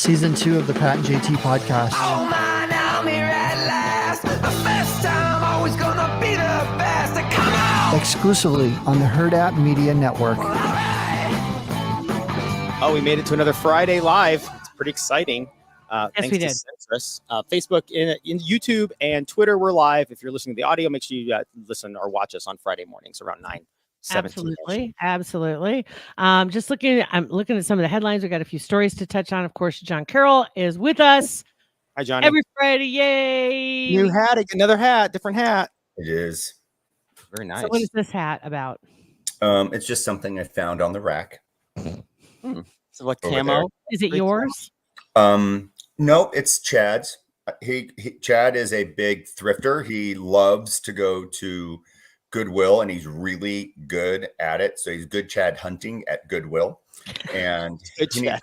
season 2 of the Pat and JT podcast. Oh man, I'm here at last. The best time, always gonna be the best. Come on! Exclusively on the Hurrdat Media Network. Oh, we made it to another Friday live. It's pretty exciting. Yes, Thanks we to did. Centris. Facebook, in YouTube, and Twitter, we're live. If you're listening to the audio, make sure you listen or watch us on Friday mornings around 9:17. Absolutely. I'm looking at some of the headlines. We got a few stories to touch on. Of course, John Carroll is with us Hi, Johnny. every Friday. Yay! New hat, another hat, different hat. It is. Very nice. So what is this hat about? It's just something I found on the rack. So what Over camo? Is it yours? Nope, it's Chad's. Chad is a big thrifter. He loves to go to Goodwill, and he's really good at it. So he's good Chad hunting at Goodwill, and Good Chad.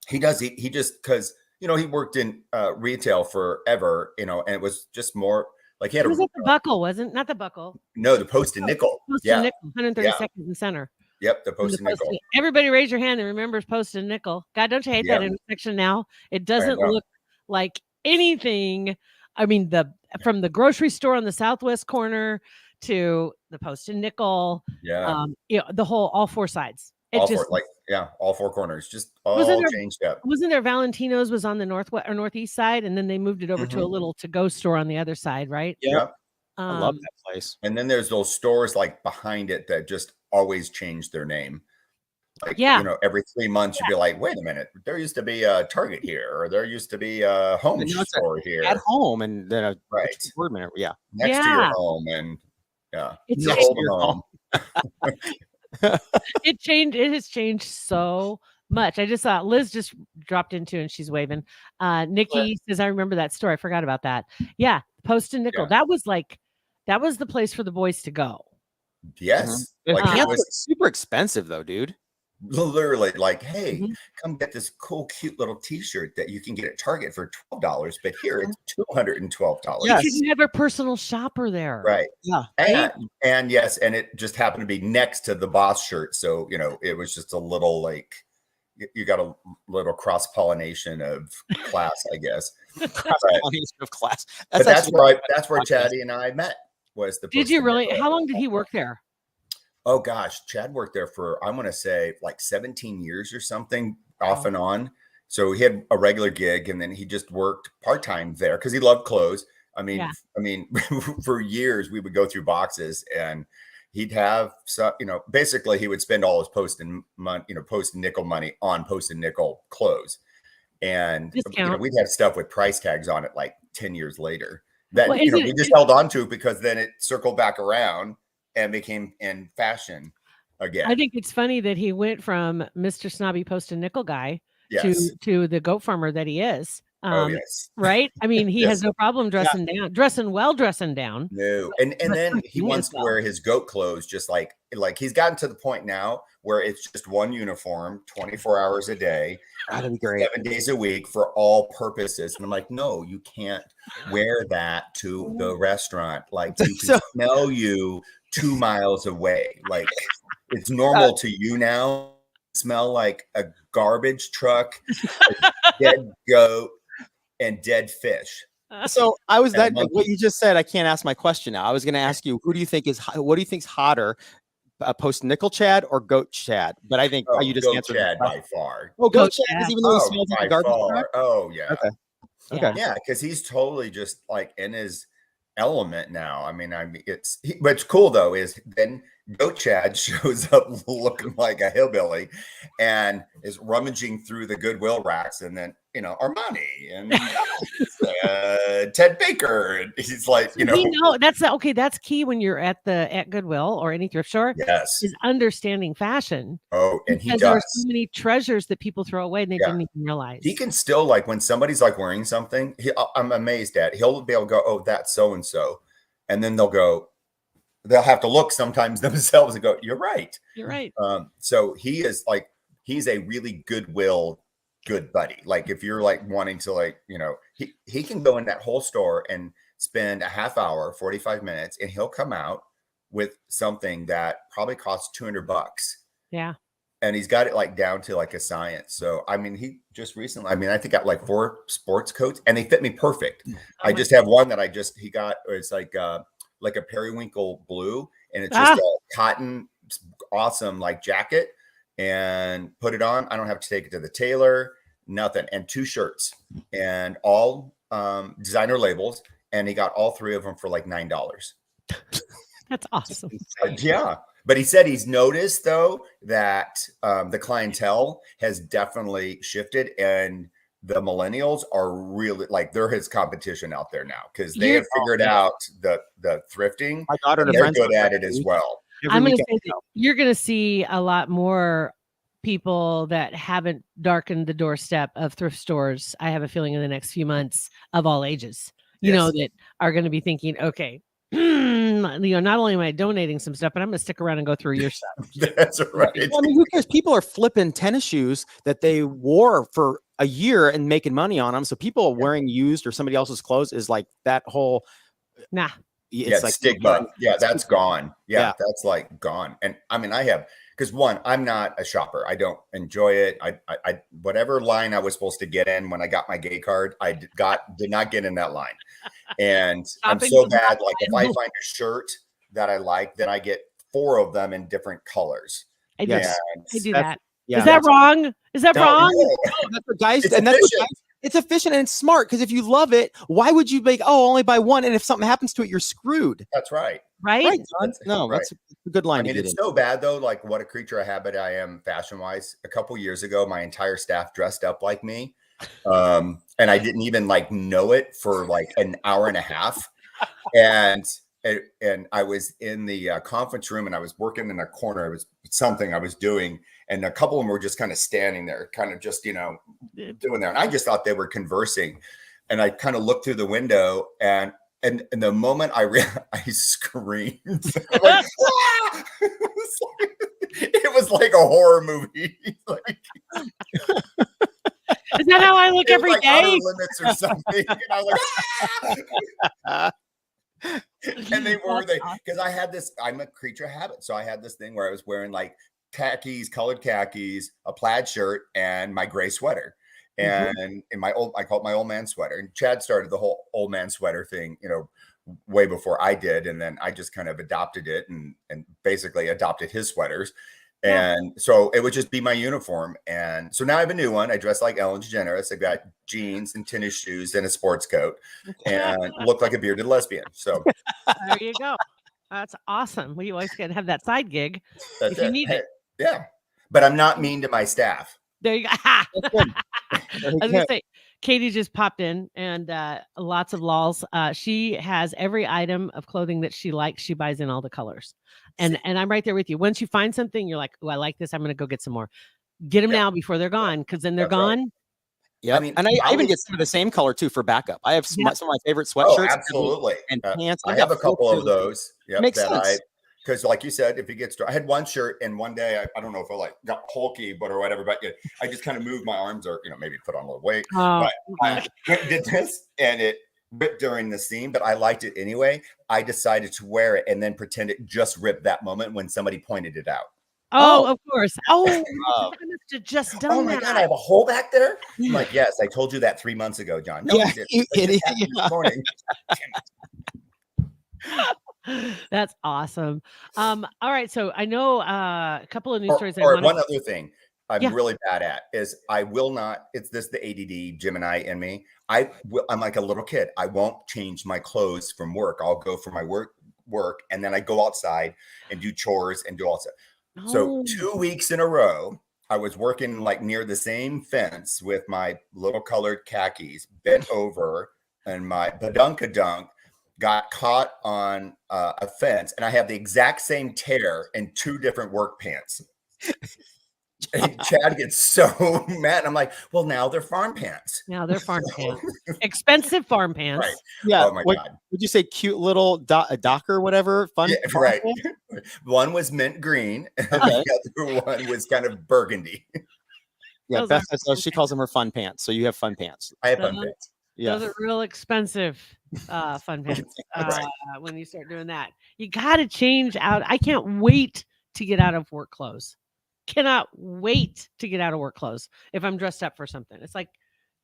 he does. He just because he worked in retail forever, and it was just more like he had It was at the buckle, wasn't not the buckle? the post and nickel. Post Yeah. and nickel, 132nd and center. Yep, the post and nickel. Everybody raise your hand that remembers post and nickel. God, don't you hate that intersection now? It doesn't know. look like anything. I mean, from the grocery store on the southwest corner to the post and nickel. Yeah. All four sides. All four corners, just all changed up. Wasn't there Valentino's was on the northwest or northeast side, and then they moved it over to a little to-go store on the other side, right? Yeah. I love that place. And then there's those stores like behind it that just always change their name. Like, every 3 months you'd be like, wait a minute, there used to be a Target here, or there used to be a home store here. At home, and then right. Yeah. Next to your home, and It's your next old home. It has changed so much. I just saw Liz just dropped into and she's waving. Nikki says, I remember that store. I forgot about that. Yeah. Post and nickel. Yeah. That was the place for the boys to go. Yes. Like it was super expensive though, dude. literally like, hey, come get this cool, cute little t-shirt that you can get at Target for $12, but here it's $212. Yes. You can have a personal shopper there. Right. Yeah. And yes, and it just happened to be next to the Boss shirt. So, it was just a little like you got a little cross-pollination of class, I guess. Cross-pollination of class. But that's where Chatty and I met. Was the Did you really? How long did he work there? Oh gosh, Chad worked there for I want to say like 17 years or something, off and on. So he had a regular gig, and then he just worked part-time there because he loved clothes. I mean, for years we would go through boxes, and he'd have some, basically he would spend all his post and nickel money on post and nickel clothes, and we'd have stuff with price tags on it like 10 years later that we just held on to because then it circled back around and became in fashion again. I think it's funny that he went from Mr. Snobby Post and Nickel guy to the goat farmer that he is. Yes. Right? I mean, he has no problem dressing down. No. And then he wants to wear his goat clothes just like he's gotten to the point now where it's just one uniform, 24 hours a day, that'd be great. 7 days a week for all purposes. And I'm like, no, you can't wear that to the restaurant. Like you can smell you 2 miles away. Like it's normal to you now. Smell like a garbage truck, a dead goat, and dead fish. So I was what you just said. I can't ask my question now. I was going to ask you, what do you think's hotter, post nickel Chad or goat Chad? But I think you just goat answered Chad by far. Oh, goat Chad, even though he smells like a garbage truck. Oh yeah. Okay. Yeah, because he's totally just like in his element now. I mean, what's cool though is then Goat Chad shows up looking like a hillbilly and is rummaging through the Goodwill racks, and then Armani and Ted Baker, and he's like, that's key when you're at Goodwill or any thrift store. Yes, is understanding fashion. Oh, and he does. There are so many treasures that people throw away and they didn't even realize. He can still, like, when somebody's like wearing something, I'm amazed at. He'll be able to go, oh, that's so and so, and then they'll have to look sometimes themselves and go, you're right. So he's a really good buddy. Like if you're like wanting to he can go in that whole store and spend a half hour, 45 minutes, and he'll come out with something that probably costs $200. Yeah. and he's got it like down to like a science. So I mean, he just recently, I mean, I think got like 4 sports coats, and they fit me perfect. I just have one that he got. It's like a periwinkle blue, and it's just a cotton, awesome like jacket, and put it on. I don't have to take it to the tailor, nothing, and 2 shirts, and all designer labels, and he got all 3 of them for like $9. That's awesome. Yeah. But he said he's noticed, though, that the clientele has definitely shifted, and the millennials are really like they're his competition out there now because they have figured out the thrifting. My daughter and they're good at it as well. I'm going to say that you're going to see a lot more people that haven't darkened the doorstep of thrift stores. I have a feeling in the next few months of all ages, you know, that are going to be thinking, okay, not only am I donating some stuff, but I'm going to stick around and go through your stuff. That's right. Well, I mean, who cares? People are flipping tennis shoes that they wore for a year and making money on them. So people wearing used or somebody else's clothes is like that whole. Nah. It's like stigma. Yeah, that's gone. Yeah, that's like gone. And I mean, because I'm not a shopper. I don't enjoy it. I whatever line I was supposed to get in when I got my gay card, I did not get in that line. And I'm so bad. Like if I find a shirt that I like, then I get 4 of them in different colors. I do that. Yeah, is that wrong? Is that wrong? No. That's what guys, and that's what guys, it's efficient and it's smart, because if you love it, why would you make only buy one, and if something happens to it, you're screwed. That's right. Right? That's a good line. I mean, it's so bad though. Like, what a creature of habit I am fashion wise. A couple years ago, my entire staff dressed up like me, and I didn't even like know it for like an hour and a half, and I was in the conference room, and I was working in a corner. It was something I was doing, and a couple of them were just kind of standing there, kind of just, doing there. And I just thought they were conversing. And I kind of looked through the window, and the moment I screamed, like, ah! It was like a horror movie. Like, is that how I look every like day? Outer Limits or something. And I was like, ah! And they were because I had this. I'm a creature of habit, so I had this thing where I was wearing like colored khakis, a plaid shirt, and my gray sweater, and I call it my old man sweater. And Chad started the whole old man sweater thing, way before I did, and then I just kind of adopted it and basically adopted his sweaters. And so it would just be my uniform. And so now I have a new one. I dress like Ellen DeGeneres. I got jeans and tennis shoes and a sports coat and look like a bearded lesbian. So there you go. That's awesome. Well, you always can have that side gig if you need it. Yeah. But I'm not mean to my staff. There you go. I was going to say, Katie just popped in, and lots of lols. She has every item of clothing that she likes. She buys in all the colors. And I'm right there with you. Once you find something, you're like, oh, I like this. I'm going to go get some more. Get them now before they're gone, because then they're gone. Right. Yeah, I mean, and I even get some of the same color too for backup. I have some of my favorite sweatshirts. Oh, absolutely. And pants. I have a couple of those. Yep, makes sense. Because like you said, if it gets I had one shirt, and one day I don't know if I got hulky, or whatever, but I just kind of moved my arms, or maybe put on a little weight. But I did this, and it ripped during the scene, but I liked it anyway. I decided to wear it and then pretend it just ripped that moment when somebody pointed it out. Oh, of course. Oh, I must have just done that. Oh my God, I have a hole back there. I'm like, yes, I told you that 3 months ago, John. No, you didn't. This morning. That's awesome. All right, so I know a couple of news stories. One other thing I'm really bad at is I will not. It's the ADD Gemini in me. I'm like a little kid. I won't change my clothes from work. I'll go for my work, and then I go outside and do chores and do all that. So 2 weeks in a row, I was working like near the same fence with my little colored khakis, bent over, and my badunkadunk got caught on a fence, and I have the exact same tear in 2 different work pants. And Chad gets so mad. I'm like, well, now they're farm pants. Now they're farm pants. Expensive farm pants. Right. Yeah. Oh my God. Would you say cute little Docker, whatever? Fun. Yeah, right. One was mint green, and the other one was kind of burgundy. Yeah. Beth, she calls them her fun pants. So you have fun pants. I have fun pants. Yeah. Those are real expensive fun pants. When you start doing that, you got to change out. I can't wait to get out of work clothes. cannot wait to get out of work clothes if I'm dressed up for something. It's like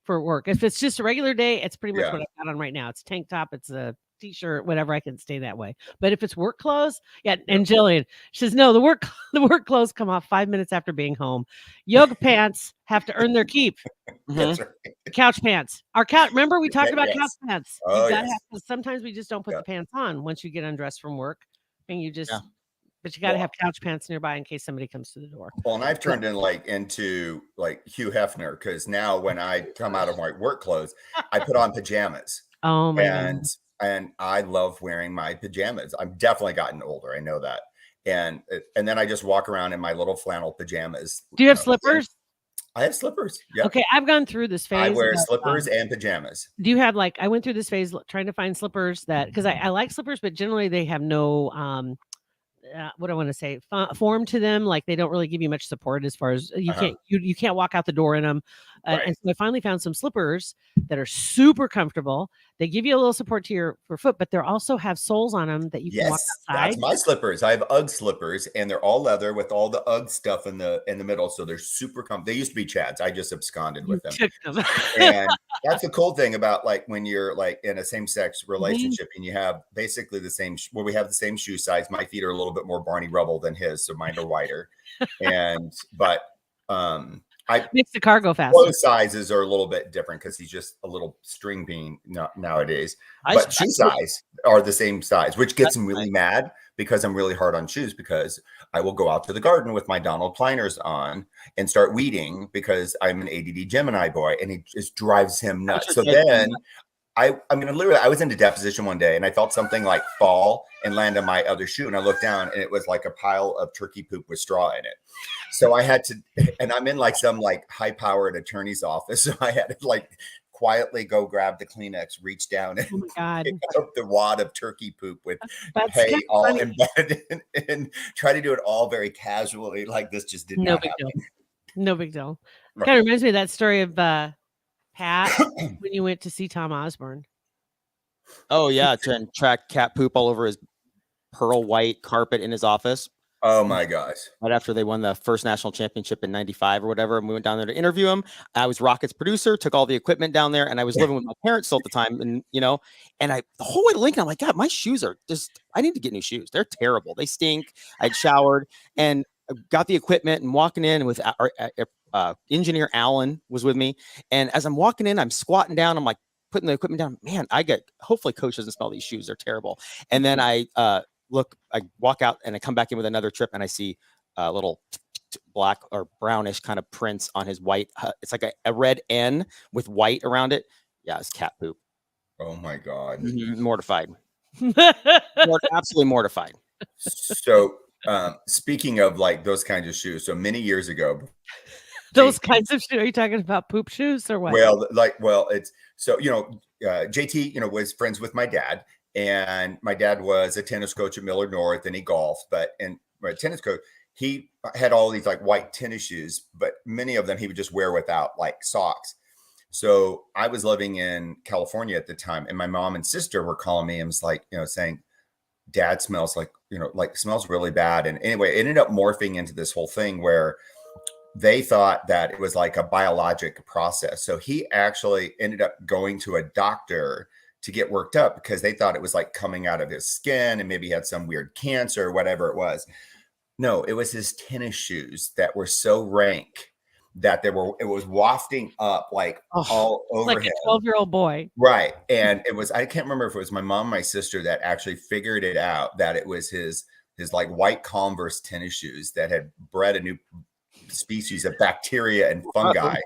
for work. If it's just a regular day, it's pretty much Yeah. what I've got on right now. It's tank top, it's a t-shirt, whatever. I can stay that way. But if it's work clothes, yeah. And Jillian, she says, no, the work clothes come off 5 minutes after being home. Yoga pants have to earn their keep. That's right. Couch pants. Our couch. Remember we talked about Yes. couch pants. Oh, You gotta yes. have, sometimes we just don't put Yeah. the pants on once you get undressed from work, and you just. Yeah. But you got to Well, have couch pants nearby in case somebody comes to the door. Well, and I've turned into Hugh Hefner, because now when I come out of my work clothes, I put on pajamas. Oh my and God. and I love wearing my pajamas. I've definitely gotten older. I know that. And then I just walk around in my little flannel pajamas. Do you have know, slippers? I have slippers. Yeah. Okay, I've gone through this phase. I wear of, slippers and pajamas. do you have I went through this phase trying to find slippers that, because I like slippers, but generally they have no what I want to say, form to them. Like they don't really give you much support as far as you can't walk out the door in them. Right. And so I finally found some slippers that are super comfortable. They give you a little support to your foot, but they also have soles on them that you can walk Yes, outside. that's my slippers. I have UGG slippers, and they're all leather with all the UGG stuff in the middle. So they're super comfortable. They used to be Chad's. I just absconded with them. Took them. And that's the cool thing about when you're in a same-sex relationship and you have basically the same, we have the same shoe size. My feet are a little bit more Barney Rubble than his, so mine are wider. But Makes the car go faster. clothes sizes are a little bit different because he's just a little string bean nowadays. But shoe size are the same size, which gets him really mad because I'm really hard on shoes, because I will go out to the garden with my Donald Pleiners on and start weeding because I'm an ADD Gemini boy, and it just drives him nuts. So then I mean, literally, I was in a deposition one day and I felt something fall and land on my other shoe. And I looked down and it was like a pile of turkey poop with straw in it. So I had to, and I'm in some high powered attorney's office. So I had to quietly go grab the Kleenex, reach down and Oh my God. pick up the wad of turkey poop with That's hay kind of all funny. embedded in, and try to do it all very casually. This just did No not big happen. deal. No big deal. Right. Kind of reminds me of that story of Pat when you went to see Tom Osborne. Oh yeah, to track cat poop all over his pearl white carpet in his office. Oh my gosh. Right after they won the first national championship in '95 or whatever, and we went down there to interview him. I was Rocket's producer, took all the equipment down there, and I was living with my parents still at the time. And the whole way to Lincoln, I'm like, God, my shoes are I need to get new shoes. They're terrible. They stink. I'd showered and got the equipment and walking in with our engineer Alan was with me. And as I'm walking in, I'm squatting down. I'm putting the equipment down. Man, hopefully coach doesn't smell these shoes. They're terrible. And then I walk out and I come back in with another trip and I see a little black or brownish kind of prints on his white. It's like a red N with white around it. Yeah, it's cat poop. Oh my God. Mortified. Absolutely mortified. So speaking of those kinds of shoes, so many years ago, Those kinds of shoes. Are you talking about poop shoes or what? Well, it's so, JT, was friends with my dad, and my dad was a tennis coach at Millard North, and he golfed, and my tennis coach, he had all these white tennis shoes, but many of them he would just wear without socks. So I was living in California at the time, and my mom and sister were calling me and was saying, Dad smells smells really bad. And anyway, it ended up morphing into this whole thing where they thought that it was a biologic process. So he actually ended up going to a doctor to get worked up because they thought it was coming out of his skin and maybe he had some weird cancer or whatever it was. No, it was his tennis shoes that were so rank that it was wafting up all over him. A 12-year-old boy. Right. And it was, I can't remember if it was my mom, my sister that actually figured it out, that it was his white Converse tennis shoes that had bred a new species of bacteria and fungi.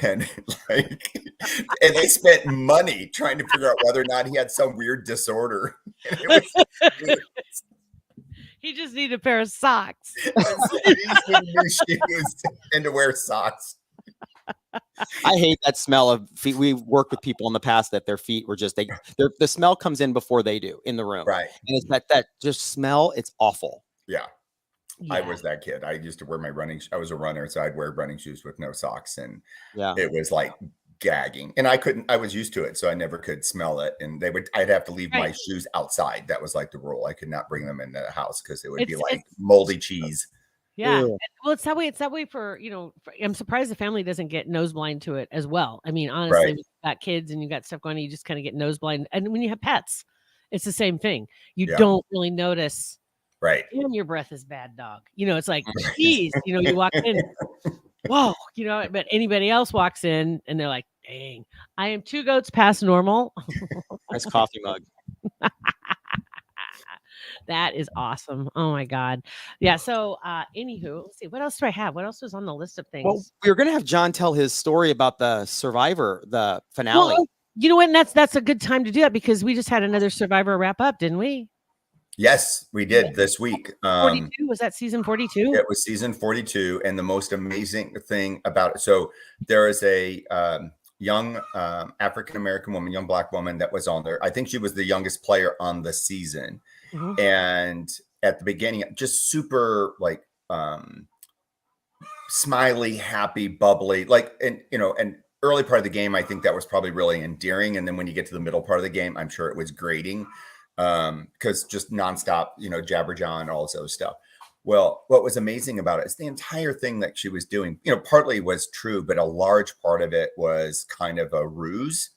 And and they spent money trying to figure out whether or not he had some weird disorder. He just needed a pair of socks. He just needed new shoes and to wear socks. I hate that smell of feet. We worked with people in the past that their feet were just the smell comes in before they do in the room. Right. And it's that just smell. It's awful. Yeah. I was that kid. I used to wear I was a runner, so I'd wear running shoes with no socks, and it was gagging. And I was used to it, so I never could smell it. And I'd have to leave my shoes outside. That was the rule. I could not bring them into the house because it would be moldy cheese. Yeah. Ugh. Well, it's that way. It's that way for, I'm surprised the family doesn't get nose blind to it as well. I mean, honestly, Right. when you've got kids and you got stuff going on, you just kind of get nose blind. And when you have pets, it's the same thing. You Yeah. don't really notice, Right. damn, your breath is bad, dog. It's like, geez, you walk in, whoa, but anybody else walks in and they're like, dang, I am 2 goats past normal. Nice coffee mug. That is awesome. Oh my God. Yeah. So anywho, let's see. What else do I have? What else was on the list of things? Well, we were gonna have John tell his story about the Survivor, the finale. Well, you know what? And that's a good time to do that because we just had another Survivor wrap up, didn't we? Yes, we did this week. 42? Was that season 42? It was season 42. And the most amazing thing about it. So there is a young African-American woman, young Black woman that was on there. I think she was the youngest player on the season. Mhm. And at the beginning, just super like smiley, happy, bubbly, like, and early part of the game, I think that was probably really endearing. And then when you get to the middle part of the game, I'm sure it was grating because just nonstop, jabber jaw and all this other stuff. Well, what was amazing about it is the entire thing that she was doing, partly was true, but a large part of it was kind of a ruse.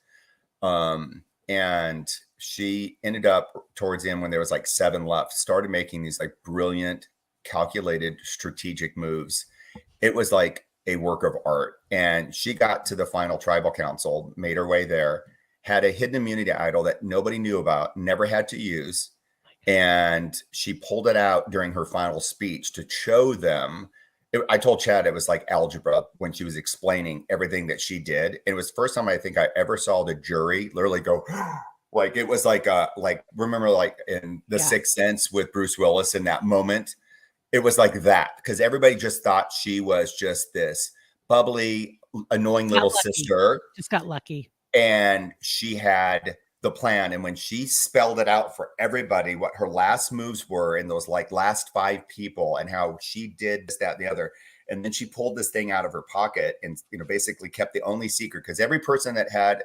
And she ended up towards the end when there was like 7 left, started making these like brilliant, calculated, strategic moves. It was like a work of art. And she got to the final tribal council, made her way there, had a hidden immunity idol that nobody knew about, never had to use. And she pulled it out during her final speech to show them. I told Chad it was like algebra when she was explaining everything that she did. It was the first time I think I ever saw the jury literally go, like, it was like, remember like in The Sixth Sense with Bruce Willis in that moment? It was like that because everybody just thought she was just this bubbly, annoying little sister. Just got lucky. And she had the plan. And when she spelled it out for everybody, what her last moves were in those like last 5 people and how she did this, that, and the other. And then she pulled this thing out of her pocket and, basically kept the only secret because every person that had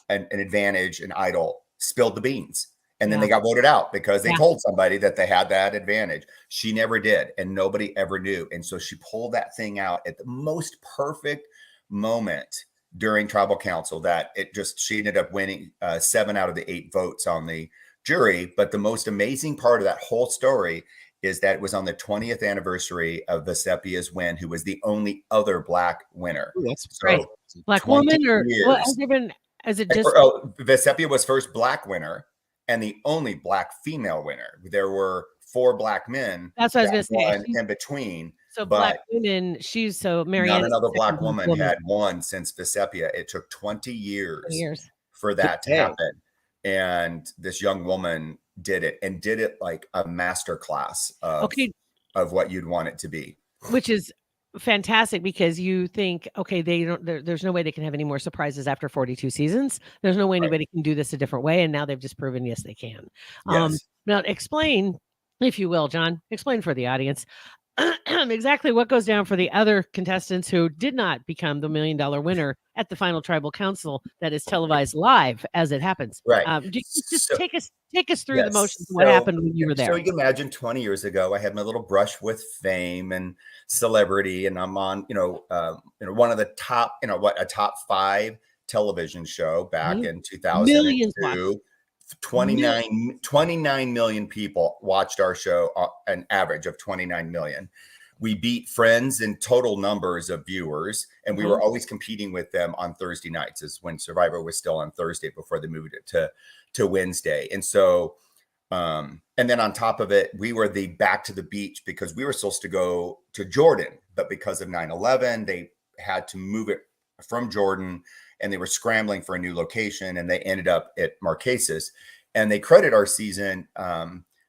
an advantage, an idol, spilled the beans. And then they got voted out because they told somebody that they had that advantage. She never did. And nobody ever knew. And so she pulled that thing out at the most perfect moment during tribal council that she ended up winning 7 out of the 8 votes on the jury. But the most amazing part of that whole story is that it was on the 20th anniversary of Vesepia's win, who was the only other Black winner. Ooh, that's great. Black woman or what has there been? Is it just Vesepia was first Black winner and the only Black female winner. There were 4 Black men. That's what I was going to say. In between. So Black women, Marianne. Not another Black woman had won since Vesepia. It took 20 years for that to happen. And this young woman did it like a masterclass of what you'd want it to be. Which is fantastic because you think, okay, there's no way they can have any more surprises after 42 seasons. There's no way anybody can do this a different way. And now they've just proven, yes, they can. Yes. Now explain, if you will, John, explain for the audience exactly what goes down for the other contestants who did not become the $1 million winner at the final tribal council that is televised live as it happens. Right. Just take us through the motions of what happened when you were there. So you can imagine 20 years ago, I had my little brush with fame and celebrity, and I'm on, one of the top, a top 5 television show back in 2002. 29 million people watched our show, an average of 29 million. We beat Friends in total numbers of viewers, and we were always competing with them on Thursday nights, is when Survivor was still on Thursday before they moved it to Wednesday. And so, and then on top of it, we were the back to the beach because we were supposed to go to Jordan, but because of 9/11, they had to move it from Jordan, and they were scrambling for a new location, and they ended up at Marquesas. And they credit our season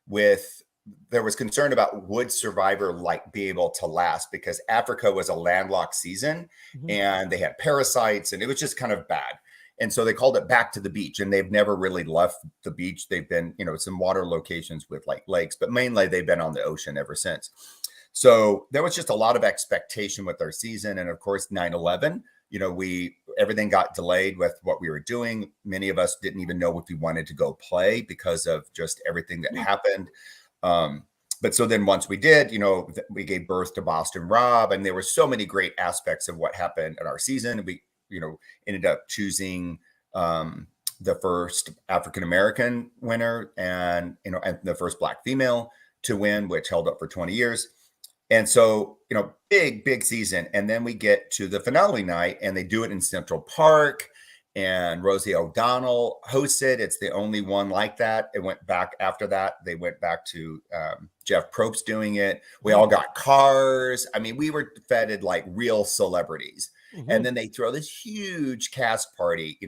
with, there was concern about would Survivor be able to last because Africa was a landlocked season and they had parasites and it was just kind of bad. And so they called it back to the beach, and they've never really left the beach. They've been, some water locations with like lakes, but mainly they've been on the ocean ever since. So there was just a lot of expectation with our season. And of course, 9/11, everything got delayed with what we were doing. Many of us didn't even know if we wanted to go play because of just everything that happened. but so then once we did, we gave birth to Boston Rob, and there were so many great aspects of what happened in our season. We, ended up choosing the first African-American winner and the first Black female to win, which held up for 20 years. And so, big season. And then we get to the finale night and they do it in Central Park, and Rosie O'Donnell hosted. It's the only one like that. It went back after that. They went back to Jeff Probst doing it. We all got cars. I mean, we were feted like real celebrities. Mm-hmm. And then they throw this huge cast party,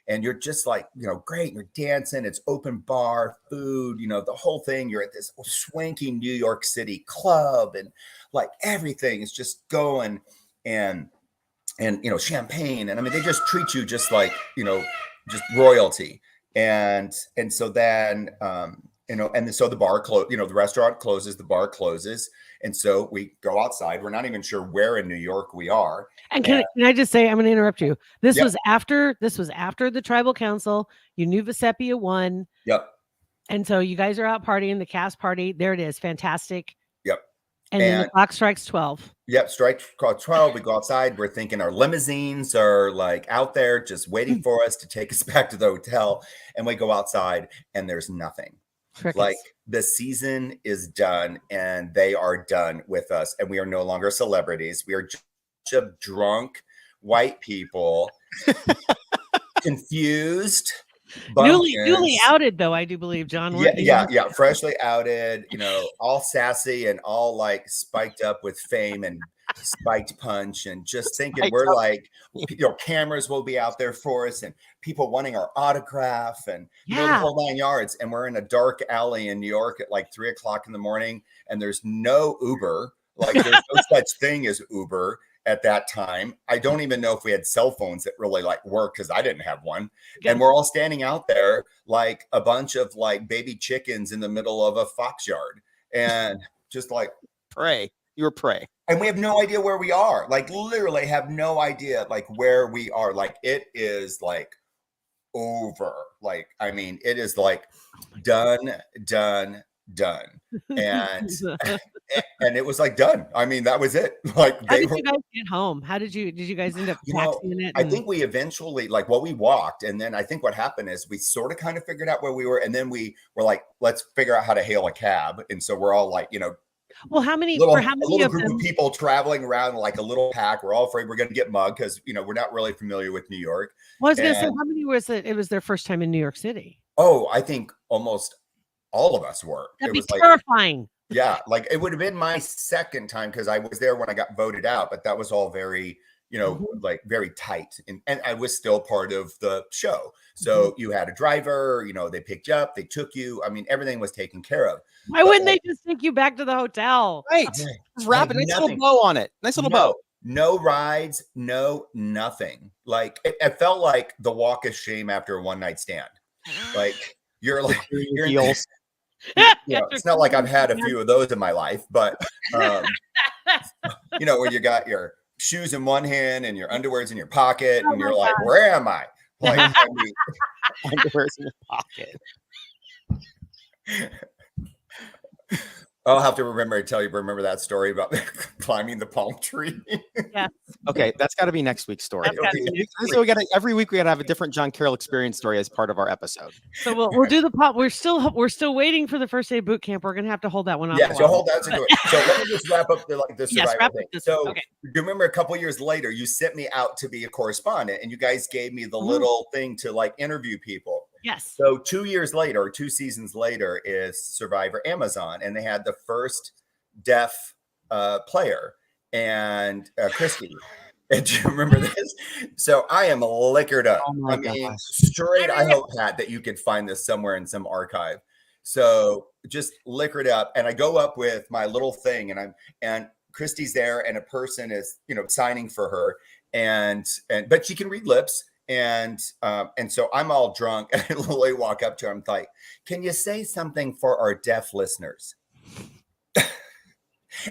and you're just like, great. You're dancing. It's open bar, food, the whole thing. You're at this swanky New York City club, and like everything is just going, and champagne. And I mean, they just treat you just like, just royalty. And so then, and so the bar the restaurant closes, the bar closes. And so we go outside. We're not even sure where in New York we are. And can I just say, I'm going to interrupt you. This was after the tribal council. You knew Vecepia won. Yep. And so you guys are out partying, the cast party. There it is. Fantastic. Yep. And then the clock strikes 12. Yep. Strike 12. We go outside. We're thinking our limousines are like out there just waiting for us to take us back to the hotel. And we go outside and there's nothing. Crickets. Like the season is done and they are done with us. And we are no longer celebrities. We are just drunk white people, confused. Newly outed, though, I do believe, John. Yeah. Freshly outed, all sassy and all like spiked up with fame and spiked punch, and just thinking we're like, cameras will be out there for us and people wanting our autograph and the whole 9 yards. And we're in a dark alley in New York at like 3:00 in the morning, and there's no Uber. Like there's no such thing as Uber at that time. I don't even know if we had cell phones that really like worked, because I didn't have one. And we're all standing out there like a bunch of like baby chickens in the middle of a fox yard, and just like prey. You were prey. And we have no idea where we are. Like literally have no idea like where we are. Like it is like over. Like, I mean, it is like done. And and it was like done. I mean, that was it. Like how did you guys get home? How did you guys end up taxiing it? I think we eventually we walked, and then I think what happened is we sort of kind of figured out where we were, and then we were like, let's figure out how to hail a cab. And so we're all like, well, how many group of people traveling around like a little pack. We're all afraid we're going to get mugged because we're not really familiar with New York. Well, I was going to say, how many was it? It was their first time in New York City. Oh, I think almost all of us were. That'd be terrifying. Yeah, like it would have been my second time because I was there when I got voted out, but that was all very, like very tight. And I was still part of the show. So you had a driver, they picked you up, they took you. I mean, everything was taken care of. Why wouldn't they just take you back to the hotel? Right. Just wrap a nice little bow on it. Nice little bow. No rides, no nothing. Like it felt like the walk of shame after a one night stand. Like you're like, it's not like I've had a few of those in my life, but where you got your shoes in one hand and your underwear's in your pocket, and you're like, where am I? Like, underwear's in your pocket. I'll have to remember that story about climbing the palm tree. Yeah. Okay, that's got to be next week's story. So every week we got to have a different John Carroll experience story as part of our episode. So we'll do the pop. We're still waiting for the first day boot camp. We're gonna have to hold that one off. Yeah, so hold that. So let me just wrap up the survivor thing. So okay. You remember a couple years later, you sent me out to be a correspondent, and you guys gave me the little thing to like interview people. Yes. So 2 years later, or 2 seasons later, is Survivor Amazon, and they had the first deaf player, and Christy. And do you remember this? So I am liquored up. Oh, I mean, straight. I hope, Pat, that you could find this somewhere in some archive. So just liquored up, and I go up with my little thing, and Christy's there, and a person is signing for her, but she can read lips. And so I'm all drunk, and I literally walk up to her. I'm like, "Can you say something for our deaf listeners?"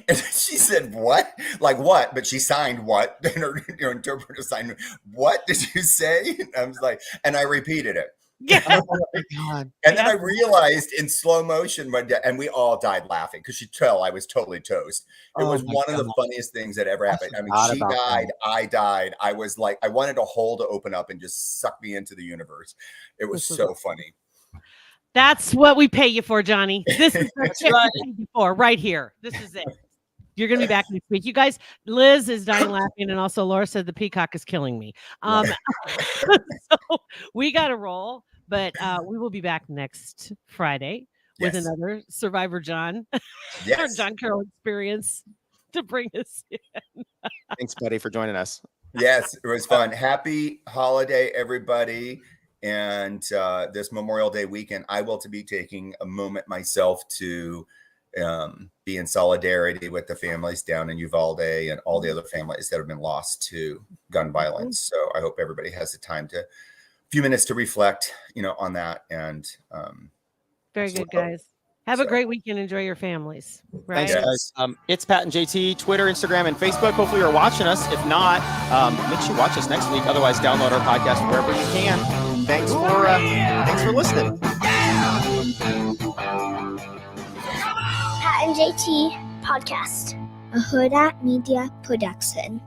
And she said, "What? Like what?" But she signed what? And her interpreter signed, "What did you say?" And I was like, and I repeated it. Yeah. Oh my God. And then I realized in slow motion, and we all died laughing because she'd tell I was totally toast. It Oh was my one of the God. funniest things that ever happened. I mean, forgot she about died, that. I died. I was like, I wanted a hole to open up and just suck me into the universe. It was This is so funny. That's what we pay you for, Johnny. This is what That's right. we paid you for right here. This is it. You're going to be back next week. You guys, Liz is dying laughing. And also Laura said the peacock is killing me. So we got to roll, but we will be back next Friday with Yes. another Survivor John or Yes. John Carroll experience to bring us in. Thanks, buddy, for joining us. Yes, it was fun. Happy holiday, everybody. And this Memorial Day weekend, I will be taking a moment myself to be in solidarity with the families down in Uvalde and all the other families that have been lost to gun violence. So I hope everybody has the time to, a few minutes to reflect, on that. And Very good, guys. Have a great weekend. Enjoy your families. Right? Thanks, guys. It's Pat and JT, Twitter, Instagram, and Facebook. Hopefully you're watching us. If not, make sure you watch us next week. Otherwise, download our podcast wherever you can. Thanks for listening. Pat and JT Podcast, a Huda Media Production.